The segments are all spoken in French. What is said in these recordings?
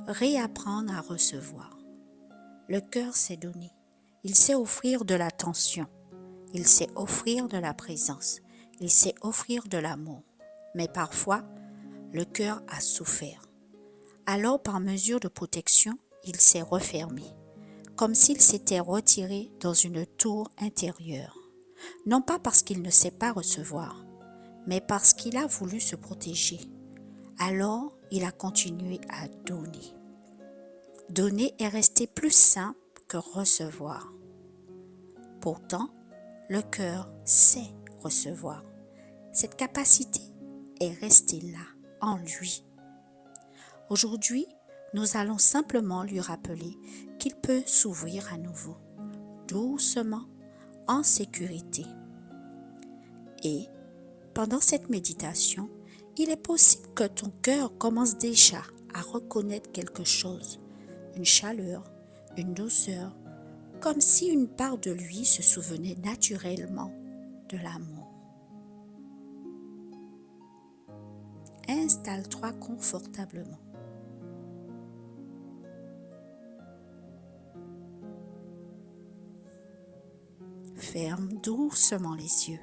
Réapprendre à recevoir. Le cœur sait donner. Il sait offrir de l'attention. Il sait offrir de la présence. Il sait offrir de l'amour. Mais parfois, le cœur a souffert. Alors, par mesure de protection, il s'est refermé, comme s'il s'était retiré dans une tour intérieure. Non pas parce qu'il ne sait pas recevoir, mais parce qu'il a voulu se protéger. Alors, il a continué à donner. Donner est resté plus simple que recevoir. Pourtant, le cœur sait recevoir. Cette capacité est restée là, en lui. Aujourd'hui, nous allons simplement lui rappeler qu'il peut s'ouvrir à nouveau, doucement, en sécurité. Et, pendant cette méditation, il est possible que ton cœur commence déjà à reconnaître quelque chose, une chaleur, une douceur, comme si une part de lui se souvenait naturellement de l'amour. Installe-toi confortablement. Ferme doucement les yeux.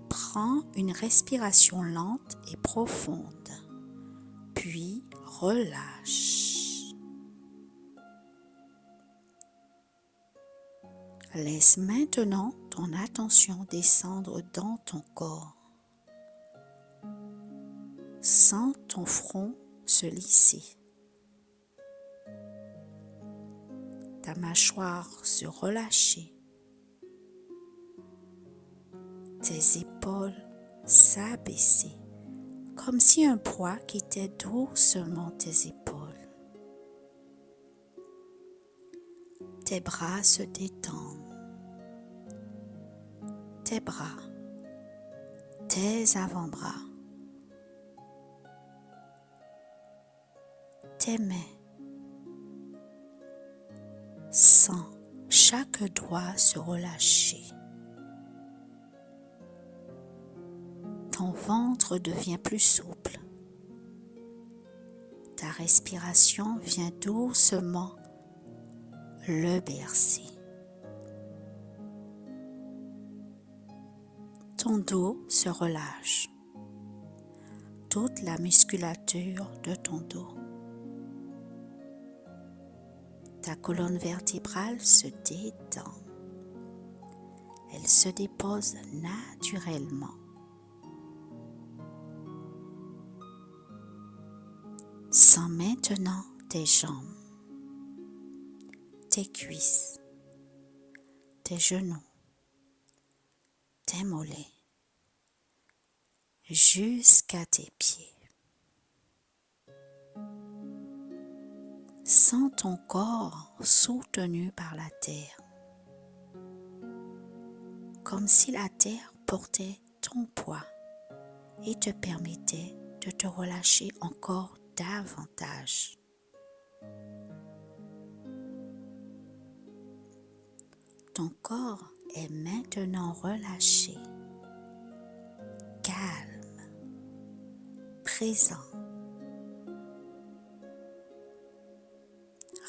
Prends une respiration lente et profonde, puis relâche. Laisse maintenant ton attention descendre dans ton corps. Sens ton front se lisser, ta mâchoire se relâcher, tes épaules s'abaisser, comme si un poids quittait doucement tes épaules. Tes bras se détendent, tes bras, tes avant-bras, tes mains. Sens chaque doigt se relâcher. Ton ventre devient plus souple. Ta respiration vient doucement le bercer. Ton dos se relâche. Toute la musculature de ton dos. Ta colonne vertébrale se détend. Elle se dépose naturellement. Sens maintenant tes jambes, tes cuisses, tes genoux, tes mollets, jusqu'à tes pieds. Sens ton corps soutenu par la terre, comme si la terre portait ton poids et te permettait de te relâcher encore davantage. Ton corps est maintenant relâché, calme, présent.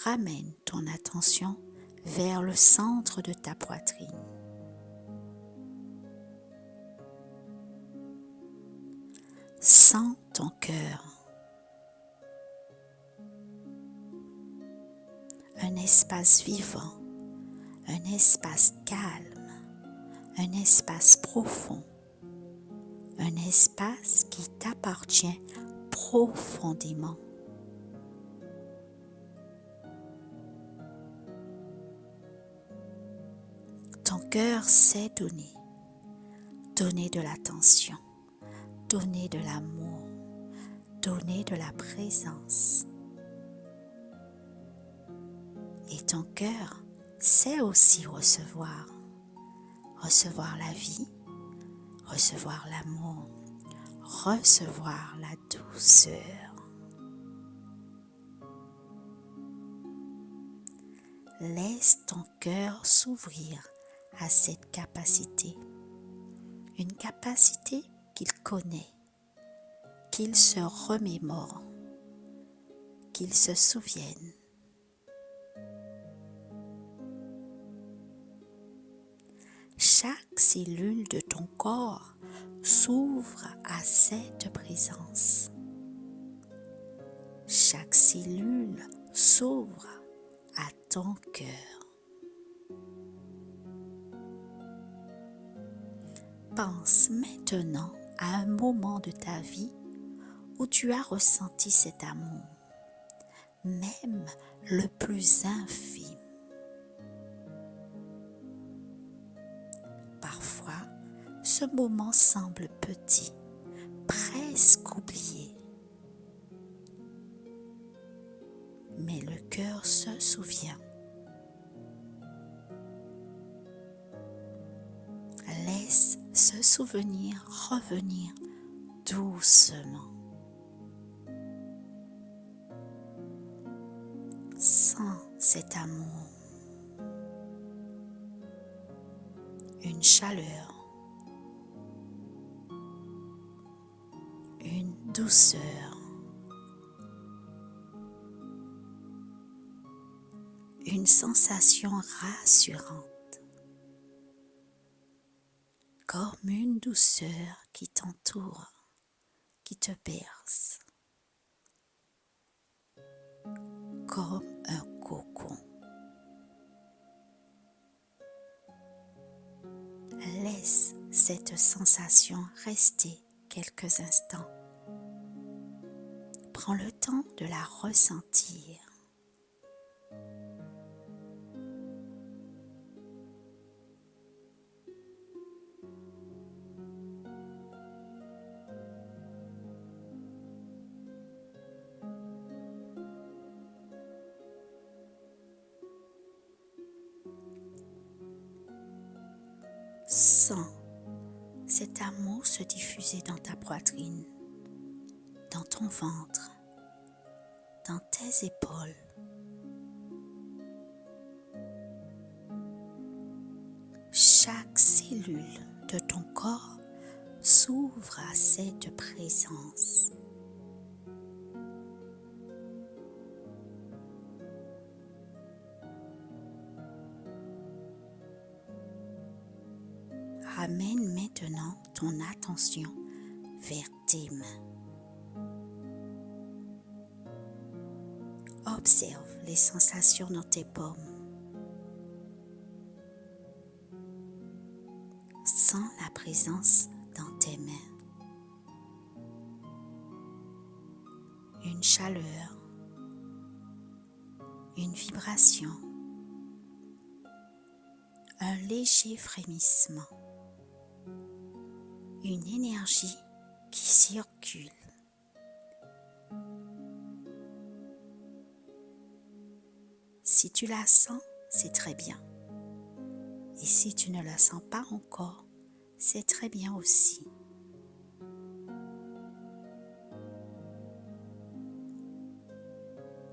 Ramène ton attention vers le centre de ta poitrine. Sens ton cœur. Un espace vivant, un espace calme, un espace profond, un espace qui t'appartient profondément. Ton cœur sait donner, donner de l'attention, donner de l'amour, donner de la présence. Et ton cœur sait aussi recevoir, recevoir la vie, recevoir l'amour, recevoir la douceur. Laisse ton cœur s'ouvrir à cette capacité, une capacité qu'il connaît, qu'il se remémore, qu'il se souvienne. Chaque cellule de ton corps s'ouvre à cette présence. Chaque cellule s'ouvre à ton cœur. Pense maintenant à un moment de ta vie où tu as ressenti cet amour, même le plus infime. Parfois, ce moment semble petit, presque oublié. Mais le cœur se souvient. Laisse ce souvenir revenir doucement. Sens cet amour, une chaleur, une douceur, une sensation rassurante, comme une douceur qui t'entoure, qui te berce, comme un cocon. Laisse cette sensation rester quelques instants. Prends le temps de la ressentir. Sens cet amour se diffuser dans ta poitrine, dans ton ventre, dans tes épaules. Chaque cellule de ton corps s'ouvre à cette présence. Ramène maintenant ton attention vers tes mains. Observe les sensations dans tes paumes. Sens la présence dans tes mains. Une chaleur, une vibration, un léger frémissement, une énergie qui circule. Si tu la sens, c'est très bien. Et si tu ne la sens pas encore, c'est très bien aussi.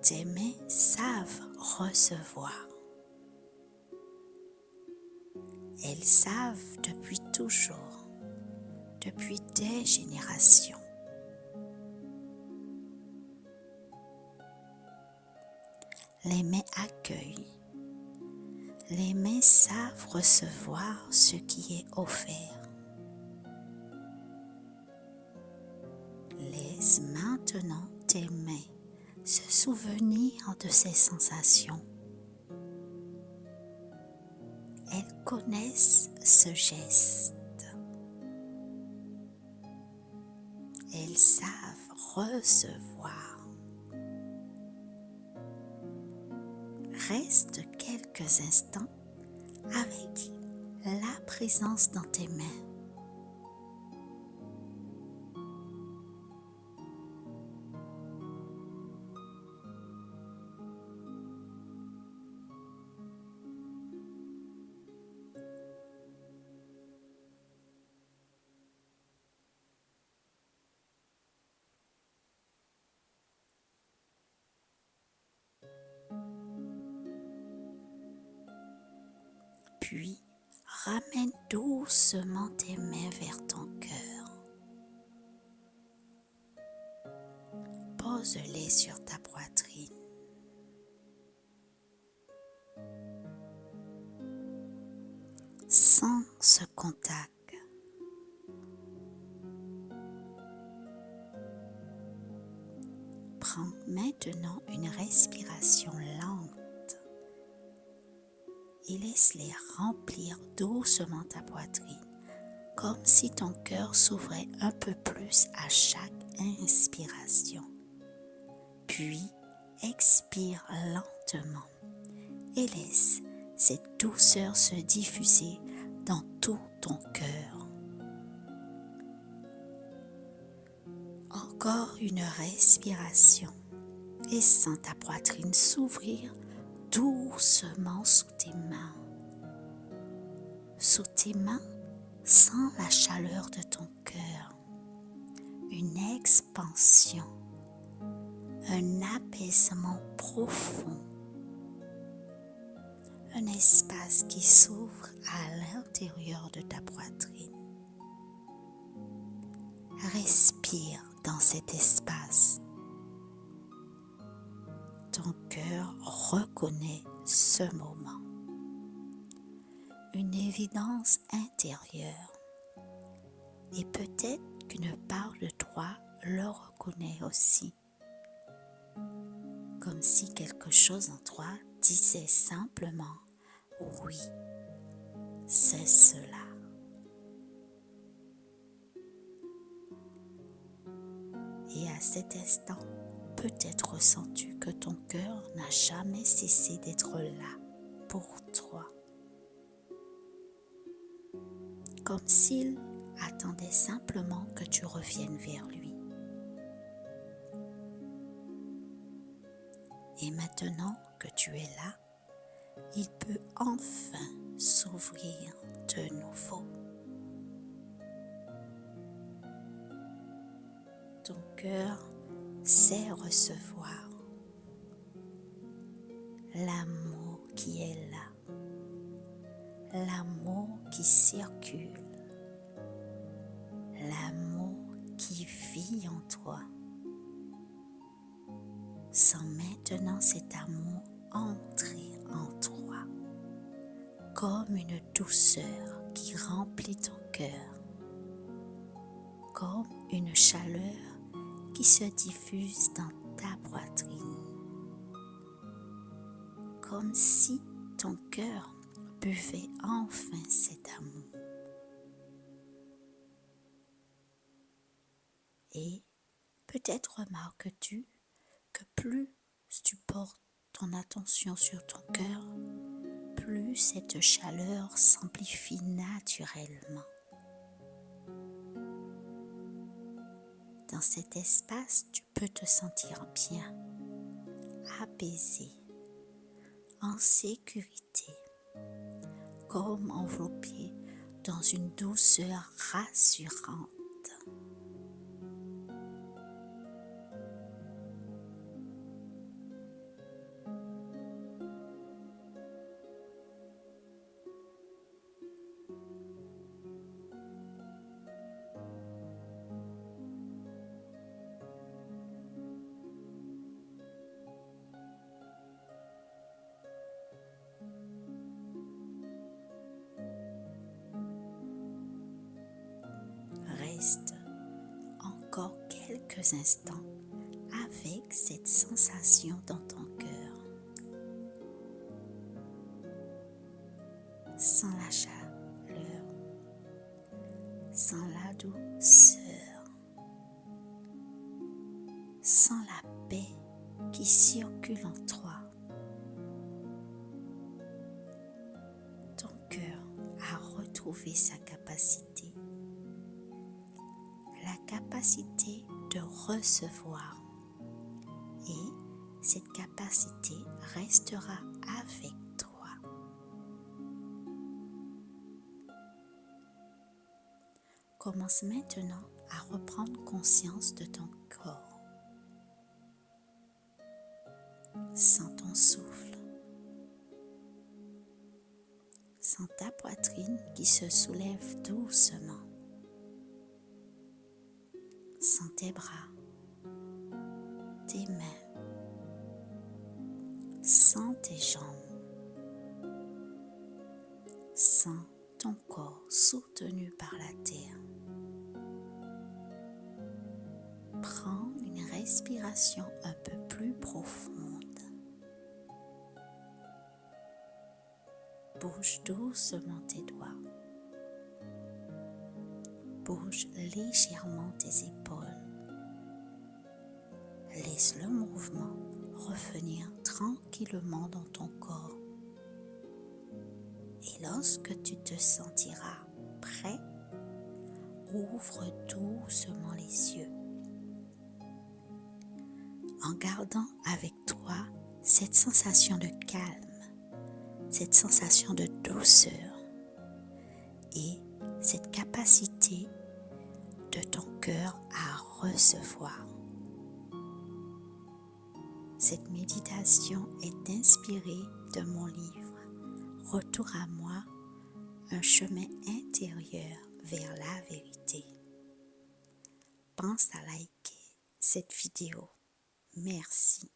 Tes mains savent recevoir. Elles savent depuis toujours, depuis des générations. Les mains accueillent. Les mains savent recevoir ce qui est offert. Laisse maintenant tes mains se souvenir de ces sensations. Elles connaissent ce geste. Elles savent recevoir. Reste quelques instants avec la présence dans tes mains. Puis, ramène doucement tes mains vers ton cœur. Pose-les sur ta poitrine. Sens ce contact. Prends maintenant une respiration lente et laisse-les remplir doucement ta poitrine, comme si ton cœur s'ouvrait un peu plus à chaque inspiration. Puis, expire lentement et laisse cette douceur se diffuser dans tout ton cœur. Encore une respiration et sens ta poitrine s'ouvrir doucement sous tes mains. Sous tes mains, sens la chaleur de ton cœur, une expansion, un apaisement profond, un espace qui s'ouvre à l'intérieur de ta poitrine. Respire dans cet espace. Ton cœur reconnaît ce moment. Une évidence intérieure. Et peut-être qu'une part de toi le reconnaît aussi. Comme si quelque chose en toi disait simplement « Oui, c'est cela ». Et à cet instant, peut-être ressens-tu que ton cœur n'a jamais cessé d'être là pour toi. Comme s'il attendait simplement que tu reviennes vers lui. Et maintenant que tu es là, il peut enfin s'ouvrir de nouveau. Ton cœur sait recevoir l'amour qui est là, l'amour qui circule, l'amour qui vit en toi. Sens maintenant cet amour entrer en toi, comme une douceur qui remplit ton cœur, comme une chaleur qui se diffuse dans ta poitrine, comme si ton cœur buvait enfin cet amour. Et peut-être remarques-tu que plus tu portes ton attention sur ton cœur, plus cette chaleur s'amplifie naturellement. Dans cet espace, tu peux te sentir bien, apaisé, en sécurité, comme enveloppé dans une douceur rassurante. Reste encore quelques instants avec cette sensation dans ton cœur. Sens la chaleur, sens la douceur, sens la paix qui circule en toi. Ton cœur a retrouvé sa capacité. La capacité de recevoir, et cette capacité restera avec toi. Commence maintenant à reprendre conscience de ton corps. Sens ton souffle. Sens ta poitrine qui se soulève doucement. Sens tes bras, tes mains, sens tes jambes, sens ton corps soutenu par la terre. Prends une respiration un peu plus profonde. Bouge doucement tes doigts. Bouge légèrement tes épaules. Laisse le mouvement revenir tranquillement dans ton corps. Et lorsque tu te sentiras prêt, ouvre doucement les yeux. En gardant avec toi cette sensation de calme, cette sensation de douceur et cette capacité de ton cœur à recevoir. Cette méditation est inspirée de mon livre « Retour à moi, un chemin intérieur vers la vérité ». Pense à liker cette vidéo. Merci.